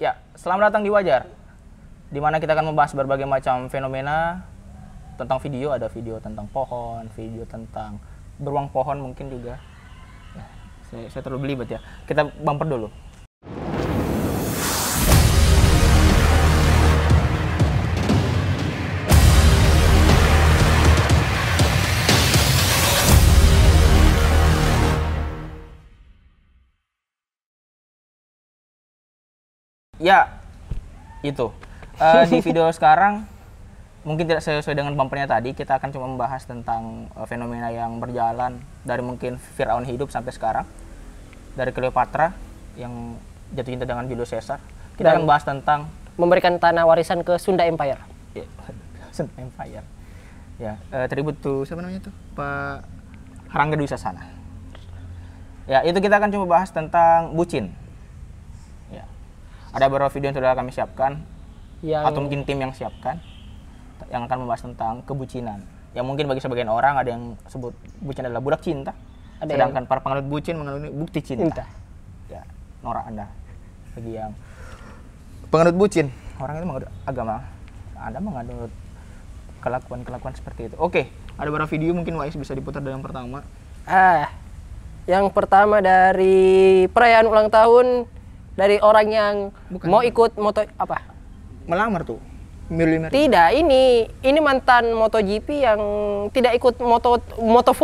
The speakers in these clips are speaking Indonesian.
Ya, selamat datang di Wajar, di mana kita akan membahas berbagai macam fenomena tentang video. Ada video tentang pohon, video tentang beruang pohon mungkin juga. Ya, saya terlalu belibet ya. Kita bumper dulu. Ya, itu. Di video sekarang mungkin tidak sesuai dengan bumpernya tadi. Kita akan cuma membahas tentang fenomena yang berjalan dari mungkin Firaun hidup sampai sekarang, dari Cleopatra yang jatuh cinta dengan Julius Caesar. Kita akan bahas tentang memberikan tanah warisan ke Sunda Empire. Ya, Sunda Empire. Ya, tribut tuh siapa namanya tuh? Pak Rangga Dwi Sasana. Ya, itu kita akan coba bahas tentang bucin. Ada beberapa video yang sudah kami siapkan, atau mungkin tim yang siapkan, yang akan membahas tentang kebucinan. Yang mungkin bagi sebagian orang ada yang sebut bucin adalah budak cinta, sedangkan para penganut bucin menganut bukti cinta. Ya, norak Anda. Bagi yang penganut bucin, orang itu menganut agama, Anda menganut kelakuan-kelakuan seperti itu. Oke, ada beberapa video mungkin Wais bisa diputar dari yang pertama. Yang pertama dari perayaan ulang tahun dari orang yang mau ikut moto apa? Melamar tuh. Tidak, ini mantan MotoGP yang tidak ikut Moto4.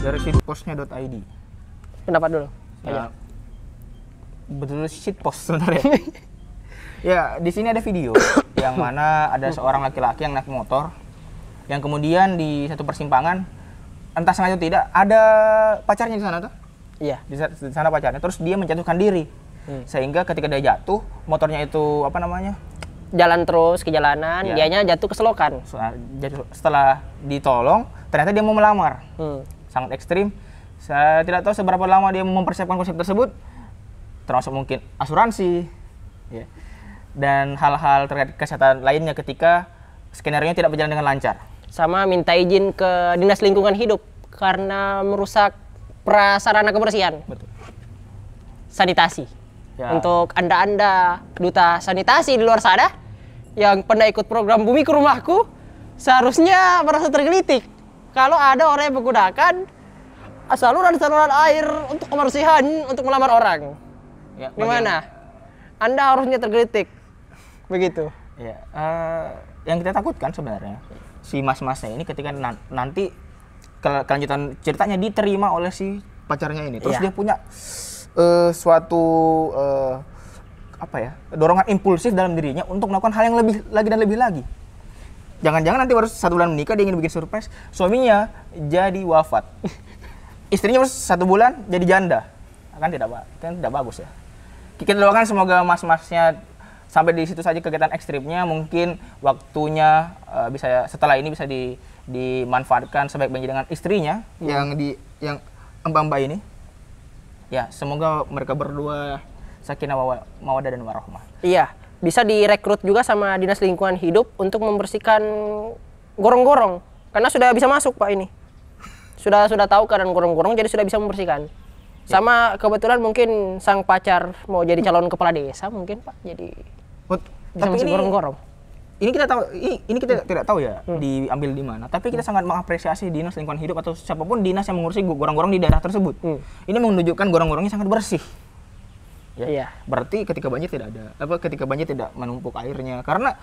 Dari shitpost.id. Pendapat dulu. Ya, betul shitpost sebenarnya. Ya, di sini ada video yang mana ada seorang laki-laki yang naik motor, yang kemudian di satu persimpangan, entah sengaja atau tidak, ada pacarnya di sana tuh. Iya. Di sana pacarnya, terus dia menjatuhkan diri, sehingga ketika dia jatuh, motornya itu apa namanya? Jalan terus ke jalanan, Ya. dianya jatuh ke selokan. Setelah ditolong, ternyata dia mau melamar. Sangat ekstrim. Saya tidak tahu seberapa lama dia mempersiapkan konsep tersebut, termasuk mungkin asuransi, ya, dan hal-hal terkait kesehatan lainnya ketika skenario tidak berjalan dengan lancar. Sama minta izin ke Dinas Lingkungan Hidup karena merusak prasarana kebersihan. Betul. Sanitasi. Ya. Untuk Anda duta sanitasi di luar sana yang pernah ikut program Bumi ke Rumahku, seharusnya merasa tergelitik kalau ada orang yang menggunakan saluran-saluran air untuk kebersihan untuk melamar orang. Ya, Gimana? Anda harusnya tergelitik. Begitu. Ya, yang kita takutkan sebenarnya si mas-masnya ini ketika nanti kelanjutan ceritanya diterima oleh si pacarnya ini, terus dia punya suatu dorongan impulsif dalam dirinya untuk melakukan hal yang lebih lagi dan lebih lagi. Jangan-jangan nanti baru 1 bulan menikah dia ingin bikin surprise, suaminya jadi wafat, istrinya baru 1 bulan jadi janda, kan tidak bagus ya. Kita doakan semoga mas-masnya sampai di situ saja kegiatan ekstrimnya, mungkin waktunya bisa setelah ini bisa dimanfaatkan sebaik-baiknya dengan istrinya yang mbak ini. Ya, semoga mereka berdua sakinah mawaddah dan warahmah. Iya, bisa direkrut juga sama Dinas Lingkungan Hidup untuk membersihkan gorong-gorong karena sudah bisa masuk Pak ini. Sudah tahu keadaan gorong-gorong jadi sudah bisa membersihkan. Sama kebetulan mungkin sang pacar mau jadi calon kepala desa mungkin Pak, jadi tapi ini gorong-gorong. Ini kita tahu, ini kita tidak tahu ya diambil di mana. Tapi kita sangat mengapresiasi Dinas Lingkungan Hidup atau siapapun dinas yang mengurusi gorong-gorong di daerah tersebut. Ini menunjukkan gorong-gorongnya sangat bersih. Ya. Iya. Berarti ketika banjir ketika banjir tidak menumpuk airnya karena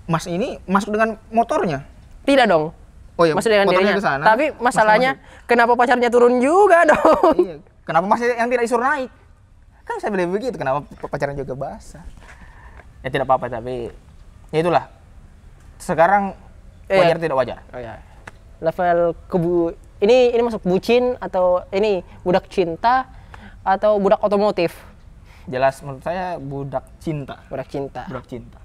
Mas ini masuk dengan motornya. Tidak dong. Oh iya, masuk dengan motornya dirinya. ke sana. Tapi masalahnya kenapa pacarnya turun juga dong? Iya. Kenapa Mas yang tidak disuruh naik? Kan saya bilang begitu, kenapa pacarnya juga basah? Ya tidak apa-apa, tapi ya itulah. Sekarang wajar tidak wajar. Oh ya. Level ini masuk bucin atau ini budak cinta atau budak otomotif? Jelas menurut saya budak cinta. Budak cinta. Budak cinta.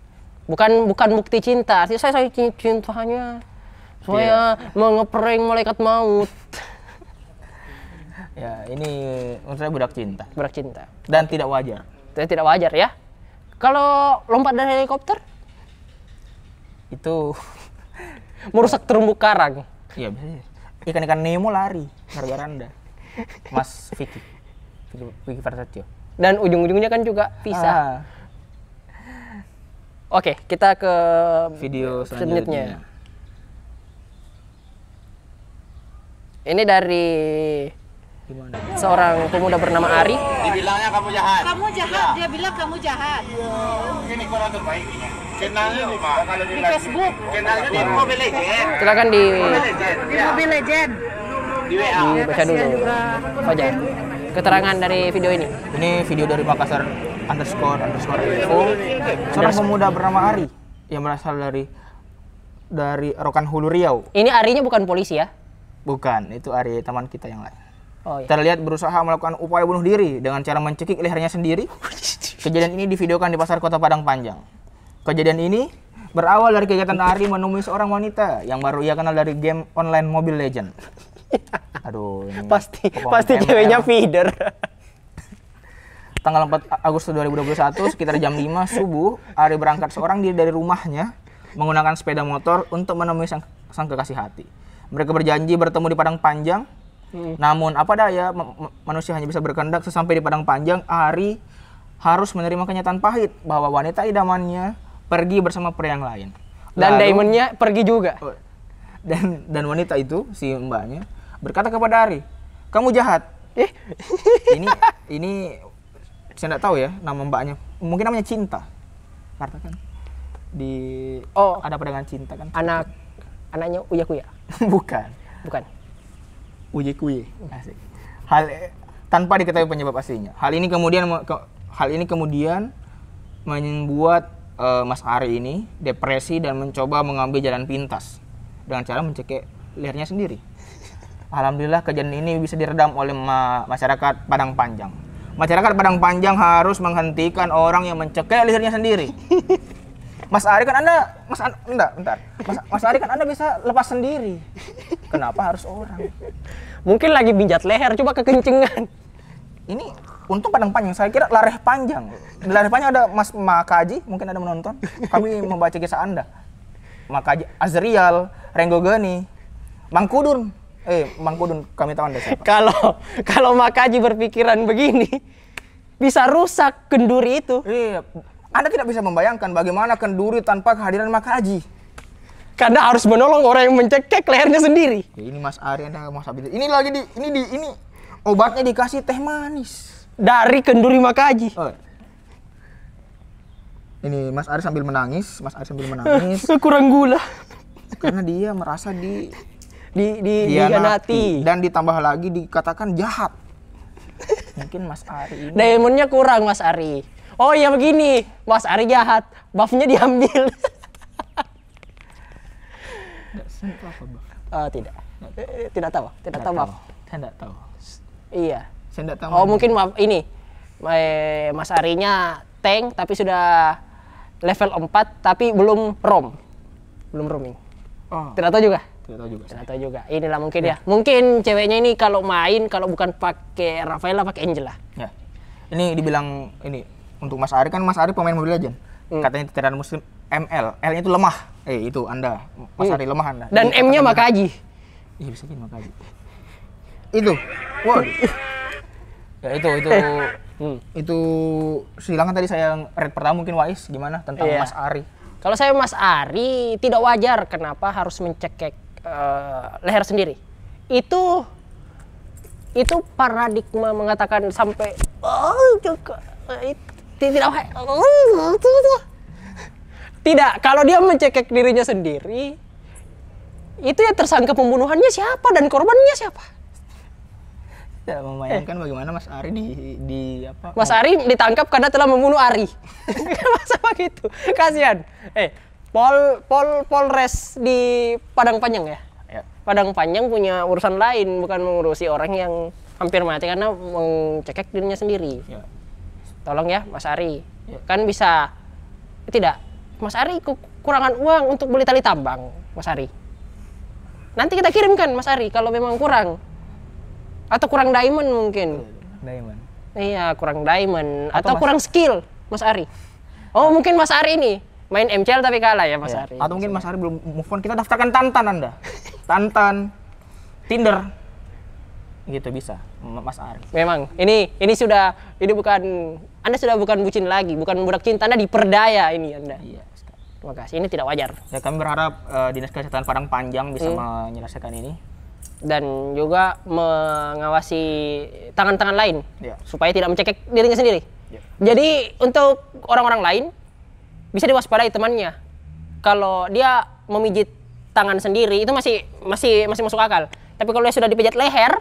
Bukan bukti cinta. Artinya saya cintanya. Saya mengeprank malaikat maut. Ya, ini menurut saya budak cinta. Budak cinta. Dan tidak wajar. Tidak wajar ya. Kalau lompat dari helikopter? Itu Merusak terumbu karang. Iya bisa. Ikan-ikan Nemo lari gara-gara Anda. Mas Vicky Prasetyo. Dan ujung-ujungnya kan juga pisah. Oke, kita ke Video selanjutnya. selanjutnya. Ini dari Gimana? seorang pemuda bernama Ari. Dibilangnya kamu jahat. Kamu jahat, dia bilang kamu jahat. Ini orang terbaik. Kenalnya di mana? Kalau Di Facebook, Kenalnya di Mobile Legends. Silakan Legend. di Mobile Legend. Di WA. dibaca dulu. Fajar. Keterangan dari video ini. Ini video dari Makassar _info. Seorang pemuda bernama Ari yang berasal dari Rokan Hulu Riau. Ini Arinya bukan polisi ya? Bukan, itu Ari teman kita yang lain. Oh iya. Terlihat berusaha melakukan upaya bunuh diri dengan cara mencekik lehernya sendiri. Kejadian ini divideokan di pasar kota Padang Panjang. Kejadian ini berawal dari kegiatan Ari menemui seorang wanita yang baru ia kenal dari game online Mobile Legends. Aduh, ini Pasti pokoknya ML. ceweknya feeder. Tanggal 4 Agustus 2021 sekitar jam 5 subuh, Ari berangkat seorang diri dari rumahnya menggunakan sepeda motor untuk menemui sang kekasih hati. Mereka berjanji bertemu di Padang Panjang. Namun apa daya manusia hanya bisa berkehendak. Sesampai di Padang Panjang, Ari harus menerima kenyataan pahit bahwa wanita idamannya pergi bersama pria yang lain. Dan Lalu- diamondnya pergi juga. dan wanita itu, si mbaknya, berkata kepada Ari, "Kamu jahat." Ini saya tidak tahu ya nama mbaknya. Mungkin namanya Cinta. Katakan di Oh. ada apa dengan Cinta kan? Anaknya Uya Kuya. Bukan. Bukan. Uji kuye. Asik. Tanpa diketahui penyebab aslinya. Hal ini kemudian membuat Mas Ari ini depresi dan mencoba mengambil jalan pintas dengan cara mencekik lehernya sendiri. Alhamdulillah kejadian ini bisa diredam oleh masyarakat Padang Panjang. Masyarakat Padang Panjang harus menghentikan orang yang mencekik lehernya sendiri. Mas Ari kan Mas Ari kan Anda bisa lepas sendiri. Kenapa harus orang? Mungkin lagi binjat leher, coba kekencengan. Ini untung Padang Panjang, saya kira Lareh Panjang. Di Lareh Panjang ada Mas Makaji, mungkin ada menonton. Kami membaca kisah Anda. Makaji, Azrial, Renggo Geni, Mangkudun. Mangkudun, kami tahu Anda siapa. Kalau Makaji berpikiran begini, bisa rusak kenduri itu. Iya, Anda tidak bisa membayangkan bagaimana kenduri tanpa kehadiran Makaji. Karena harus menolong orang yang mencekik lehernya sendiri. Ya, ini Mas Ari, Anda mau sabit. Ini lagi ini obatnya dikasih teh manis. Dari kenduri Makaji. Ini Mas Ari sambil menangis, Kurang gula. karena dia merasa Dihianati. dan ditambah lagi dikatakan jahat. Mungkin Mas Ari ini Diamondnya kurang Mas Ari. Oh iya begini, Mas Ari jahat, buffnya diambil. Tidak. Tidak tahu buff. Saya tidak tahu. Iya. Saya tidak tahu. Oh mungkin maaf ini Mas Arinya tank tapi sudah level 4 tapi belum roaming. Oh, Tidak tahu juga. tidak tahu juga. Inilah mungkin ya. Mungkin ceweknya ini kalau main kalau bukan pakai Rafaela pakai Angela. Ya. Ini dibilang ini untuk Mas Ari, kan Mas Ari pemain Mobile Legends. Katanya tidak ada muslim ML. L-nya itu lemah. Itu Anda. Mas Ari lemah Anda. Dan Dikatakan M-nya jahat. Makaji. Iya bisa jadi Makaji. Itu. Wow. Ya itu silakan tadi saya read pertama mungkin Wais gimana tentang Iya. Mas Ari. Kalau saya Mas Ari tidak wajar kenapa harus mencekik leher sendiri. Itu paradigma mengatakan sampai tidak. Kalau dia mencekik dirinya sendiri, itu ya tersangka pembunuhannya siapa dan korbannya siapa? Tidak membayangkan bagaimana Mas Ari di apa? Mas Ari ditangkap karena telah membunuh Ari. Masa begitu? Kasihan. Polres di Padang Panjang ya? Ya. Padang Panjang punya urusan lain, bukan mengurusi orang yang hampir mati karena mencekik dirinya sendiri. Ya. Tolong ya Mas Ari. Ya. Kan bisa tidak. Mas Ari kekurangan uang untuk beli tali tambang, Mas Ari. Nanti kita kirimkan Mas Ari kalau memang kurang. Atau kurang diamond mungkin. Diamond. Iya, kurang diamond Atau atau kurang skill, Mas Ari. Oh, mungkin Mas Ari ini Main MCL tapi kalah ya Mas Ya. Ari. Atau mungkin Mas Ari belum move on, kita daftarkan Tantan Anda. Tantan, Tinder. Gitu bisa, Mas Ari. Memang ini bukan Anda sudah bukan bucin lagi, bukan budak cinta, Anda diperdaya ini Anda. Iya. Terima kasih. Ini tidak wajar. Ya kami berharap Dinas Kesehatan Padang Panjang bisa menyelesaikan ini. Dan juga mengawasi tangan-tangan lain Ya. supaya tidak mencekik dirinya sendiri. Ya. Jadi untuk orang-orang lain bisa diwaspadai temannya. Kalau dia memijit tangan sendiri itu masih masuk akal. Tapi kalau dia sudah dipijat leher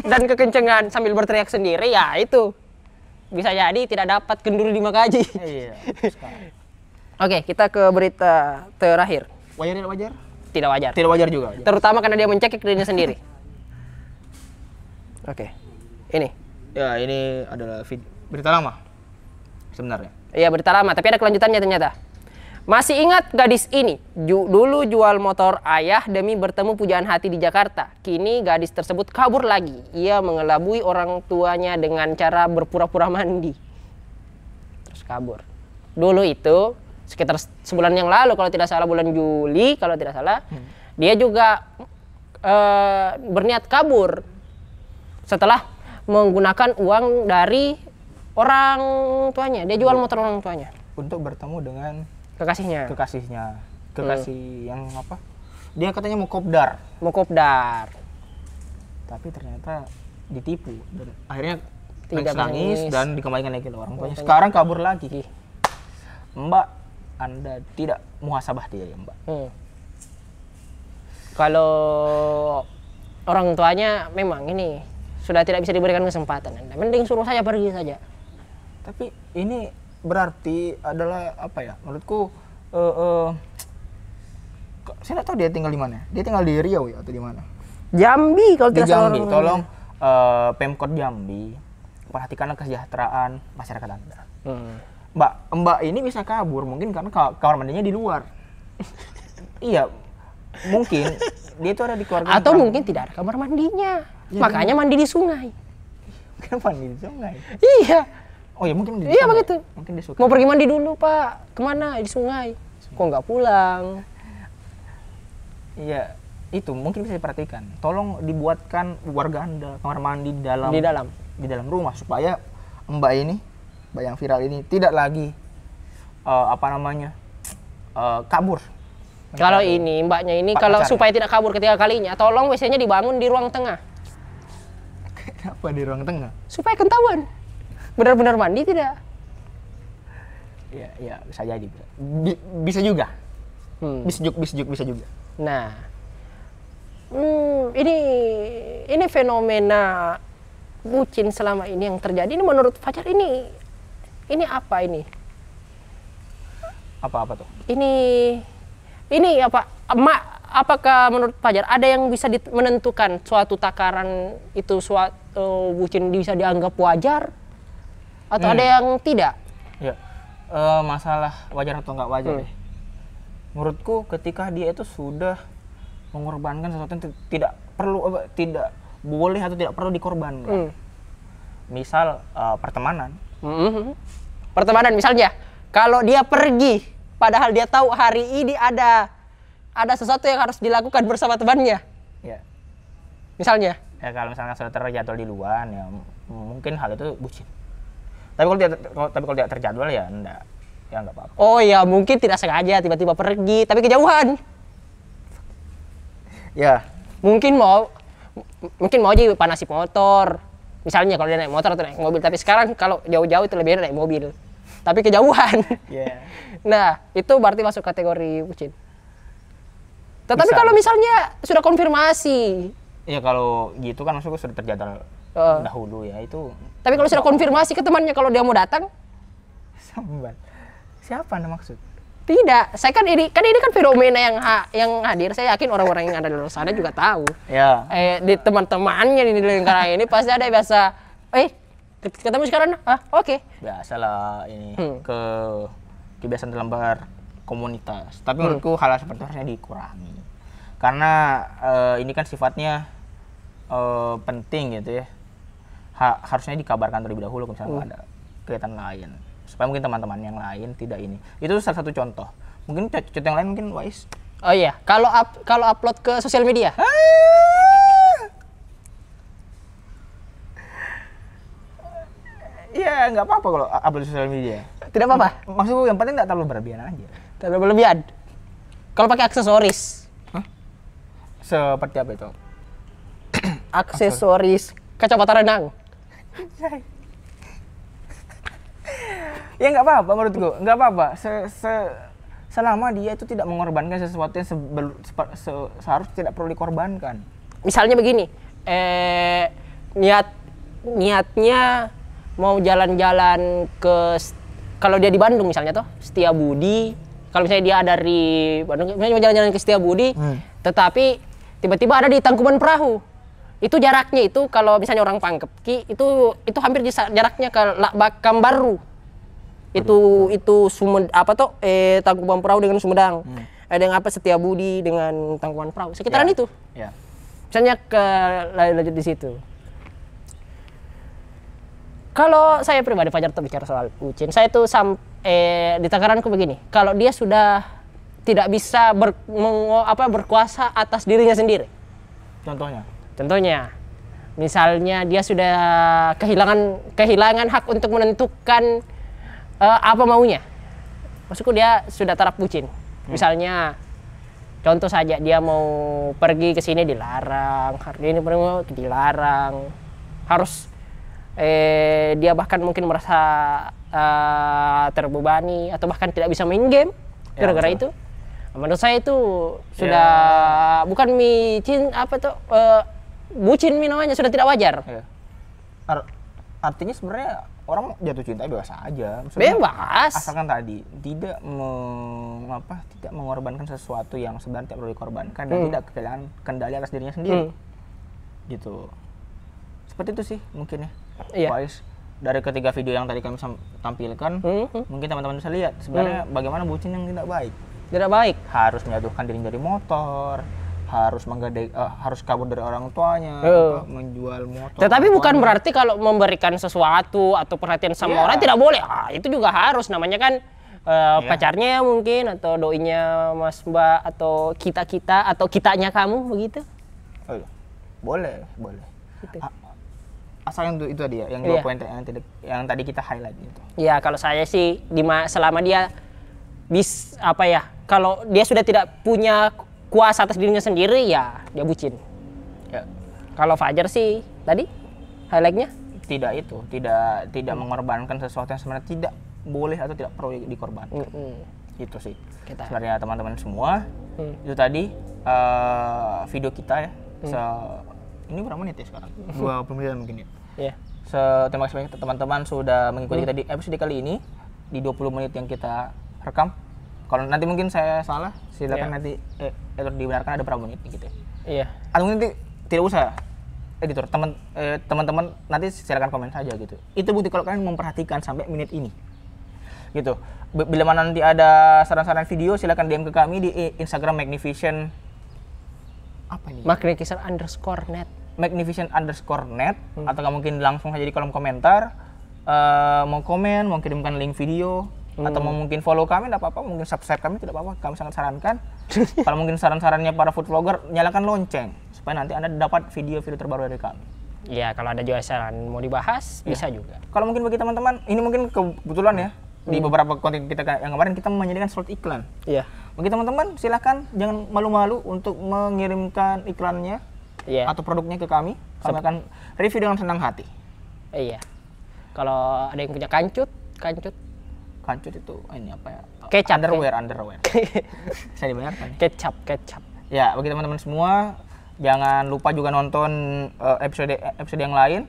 dan kekencengan sambil berteriak sendiri, ya itu bisa jadi tidak dapat kenduri 5 gaji. Iya. Oke, kita ke berita terakhir. Wajar tidak wajar? Tidak wajar. Tidak wajar juga. Terutama karena dia mencekik dirinya sendiri. Oke. Ini. Ya, ini adalah berita lama sebenarnya. Iya, berita lama, tapi ada kelanjutannya ternyata. Masih ingat gadis ini? Dulu jual motor ayah demi bertemu pujaan hati di Jakarta. Kini gadis tersebut kabur lagi. Ia mengelabui orang tuanya dengan cara berpura-pura mandi. Terus kabur. Dulu itu sekitar sebulan yang lalu kalau tidak salah, bulan Juli kalau tidak salah, dia juga berniat kabur setelah menggunakan uang dari orang tuanya. Dia jual motor orang tuanya Untuk bertemu dengan kekasihnya. Kekasih yang apa? Dia katanya mau kopdar, Mau kopdar. tapi ternyata ditipu. Dan akhirnya Tidak nangis nangis. dan dikembalikan lagi ke orang tuanya. Sekarang kabur lagi. Mbak, Anda tidak muhasabah dia ya, Mbak. Kalau orang tuanya memang ini sudah tidak bisa diberikan kesempatan, Anda mending suruh saya pergi saja. Tapi ini berarti adalah apa ya? Menurutku saya tidak tahu dia tinggal di mana. Dia tinggal di Riau ya atau di mana? Jambi kalau Di tidak salah. Jambi. Tolong Pemkot Jambi perhatikanlah kesejahteraan masyarakat Anda. Mbak ini bisa kabur mungkin karena kamar mandinya di luar. Iya, mungkin dia itu ada di keluarga. Atau mungkin tidak ada kamar mandinya, makanya mandi di sungai. Kenapa mandi di sungai? Iya, Oh ya mungkin di iya sungai. begitu. Mungkin dia suka. Mau pergi mandi dulu Pak, kemana? Di sungai. Kok nggak pulang? Iya, itu mungkin bisa diperhatikan. Tolong dibuatkan warga Anda kamar mandi di dalam rumah supaya Mbak ini, Mbak yang viral ini tidak lagi kabur. Kalau ini mbaknya ini kalau Pacar. supaya tidak kabur ketiga kalinya, tolong WC-nya dibangun di ruang tengah Kenapa di ruang tengah? supaya ketahuan. Benar-benar mandi tidak? Iya, bisa jadi. Bisa juga. Bisa juga. Nah, ini fenomena bucin selama ini yang terjadi. Ini menurut Fajar ini apa ini? Apa tuh? Ini apa? Apakah menurut Fajar ada yang bisa menentukan suatu takaran itu suatu bucin bisa dianggap wajar atau ada yang tidak? Ya, masalah wajar atau nggak wajar ya. Menurutku ketika dia itu sudah mengorbankan sesuatu yang tidak boleh atau tidak perlu dikorbankan. Misal pertemanan. Pertemanan misalnya, kalau dia pergi padahal dia tahu hari ini ada sesuatu yang harus dilakukan bersama temannya. Ya. Misalnya. Ya kalau misalnya sudah terjadwal di luar ya mungkin hal itu bucin. Tapi kalau tidak terjadwal ya enggak. Ya enggak apa-apa. Oh ya, mungkin tidak sengaja tiba-tiba pergi tapi kejauhan. Ya. Mungkin mau aja panasi motor. Misalnya kalau dia naik motor atau naik mobil, tapi sekarang kalau jauh-jauh itu lebih enak naik mobil. Tapi kejauhan. Yeah. Nah, itu berarti masuk kategori bucin. Tetapi Bisa. kalau misalnya sudah konfirmasi. Ya kalau gitu kan maksudku sudah terjadwal dahulu ya itu. Tapi kalau sudah konfirmasi ke temannya kalau dia mau datang, Sambat. Siapa Anda maksud? tidak. Saya kan ini kan fenomena yang hadir. Saya yakin orang-orang yang ada di luar sana juga tahu. Ya. Di teman-temannya di lingkaran ini pasti ada yang biasa. Ketemu sekarang? Oke. Biasalah ini kebiasaan dalam berkomunitas. Tapi menurutku hal seperti itu harusnya dikurangi. Karena ini kan sifatnya penting gitu ya. Harusnya dikabarkan terlebih dahulu kalau misalnya ada kegiatan lain supaya mungkin teman-teman yang lain tidak ini. Itu salah satu contoh. Mungkin contoh yang lain mungkin Wais. Oh iya, kalau upload ke sosial media. Iya, nggak apa-apa kalau upload di sosial media. Tidak apa-apa. Maksudku yang penting nggak terlalu berlebihan aja. Terlalu berlebihan. Kalau pakai aksesoris. Seperti apa itu? Aksesoris kacamata renang. Ya nggak apa-apa menurutku, nggak apa-apa. Selama dia itu tidak mengorbankan sesuatu yang seharusnya tidak perlu dikorbankan. Misalnya begini, niatnya mau jalan-jalan kalau dia di Bandung misalnya toh Setiabudi, kalau misalnya dia dari Bandung misalnya mau jalan-jalan ke Setiabudi, tetapi tiba-tiba ada di Tangkuban Perahu. Itu jaraknya itu kalau misalnya orang Pangkep itu hampir jaraknya ke Bakambaru. Itu Tangkuban Perahu dengan Sumedang. Ada yang Setiabudi dengan Tangkuban Perahu. Sekitaran itu. Ya. Misalnya ke lanjut di situ. Kalau saya pribadi Fajar tuh bicara soal bucin, saya tuh di takaranku begini. Kalau dia sudah tidak bisa berkuasa atas dirinya sendiri. Contohnya, misalnya dia sudah kehilangan hak untuk menentukan apa maunya. Maksudku dia sudah taraf bucin. Misalnya, contoh saja dia mau pergi ke sini dilarang, hari ini pergi dilarang, harus dia bahkan mungkin merasa terbebani atau bahkan tidak bisa main game gara-gara itu. Menurut saya itu sudah bukan bucin namanya, sudah tidak wajar. Ya. Artinya sebenarnya orang jatuh cinta biasa aja. Maksudnya, bebas. Asalkan tadi tidak mengorbankan sesuatu yang sebenarnya tidak perlu dikorbankan dan tidak kehilangan kendali atas dirinya sendiri. Gitu. Seperti itu sih mungkin ya. Iya. Wise. Dari ketiga video yang tadi kami tampilkan, mungkin teman-teman bisa lihat sebenarnya bagaimana bucin yang tidak baik. Tidak baik. Harus menjatuhkan diri dari motor, harus kabur dari orang tuanya, menjual motor. Tetapi bukan berarti kalau memberikan sesuatu atau perhatian sama orang tidak boleh. Itu juga harus, namanya kan pacarnya mungkin atau doinya Mas Mbak atau kita atau kitanya kamu begitu. Oh iya. Boleh. Gitu. Asal itu tadi ya, yang 2 poin yang tadi kita highlight gitu. Iya, kalau saya sih selama dia kalau dia sudah tidak punya kuasa atas dirinya sendiri ya dia bucin. Ya. Kalau Fajar sih tadi highlightnya tidak mengorbankan sesuatu yang sebenarnya tidak boleh atau tidak perlu dikorbankan. Itu sih. Sebenarnya teman-teman semua itu tadi video kita ya. Ini berapa menit ya sekarang? 20 menit mungkin ya. Iya. Terima kasih banyak teman-teman sudah mengikuti kita di episode kali ini di 20 menit yang kita rekam. Kalau nanti mungkin saya salah, silakan nanti dibenarkan ada berapa menit gitu ya. Iya. Atau mungkin tidak usah editor, teman-teman nanti silakan komen saja gitu. Itu bukti kalau kalian memperhatikan sampai menit ini. Gitu. Bila mana nanti ada saran-saran video silakan DM ke kami di Instagram Magnificent Magnificent_net atau mungkin langsung saja di kolom komentar mau komen, mau kirimkan link video atau mau mungkin follow kami tidak apa-apa, mungkin subscribe kami tidak apa-apa, kami sangat sarankan. Kalau mungkin saran-sarannya para food vlogger, nyalakan lonceng supaya nanti Anda dapat video-video terbaru dari kami. Iya, kalau ada juga saran mau dibahas bisa juga. Kalau mungkin bagi teman-teman, ini mungkin kebetulan ya di beberapa konten kita yang kemarin kita menyediakan slot iklan. Iya. Bagi teman-teman silahkan jangan malu-malu untuk mengirimkan iklannya atau produknya ke kami. Kami akan review dengan senang hati. Iya. Kalau ada yang punya kancut itu ini apa ya? Kecap. Underwear. Saya dibayarkan. Kecap. Ya, bagi teman-teman semua jangan lupa juga nonton episode yang lain.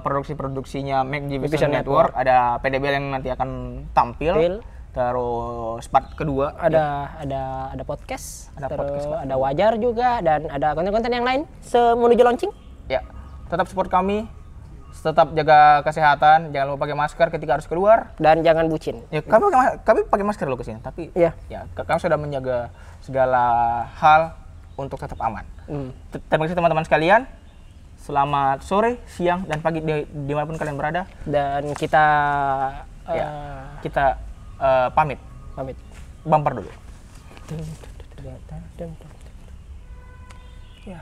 Produksi-produksinya Magnificent Network. Ada PDBL yang nanti akan tampil. Terus part kedua ada podcast, ada Wajar juga dan ada konten-konten yang lain menuju launching. Ya, tetap support kami, tetap jaga kesehatan, jangan lupa pakai masker ketika harus keluar dan jangan bucin. Ya, kami pakai masker loh kesini, tapi ya kami sudah menjaga segala hal untuk tetap aman. Terima kasih teman-teman sekalian. Selamat sore, siang, dan pagi dimanapun kalian berada. Dan kita Ya, kita pamit. Pamit. Bumper dulu. Ya.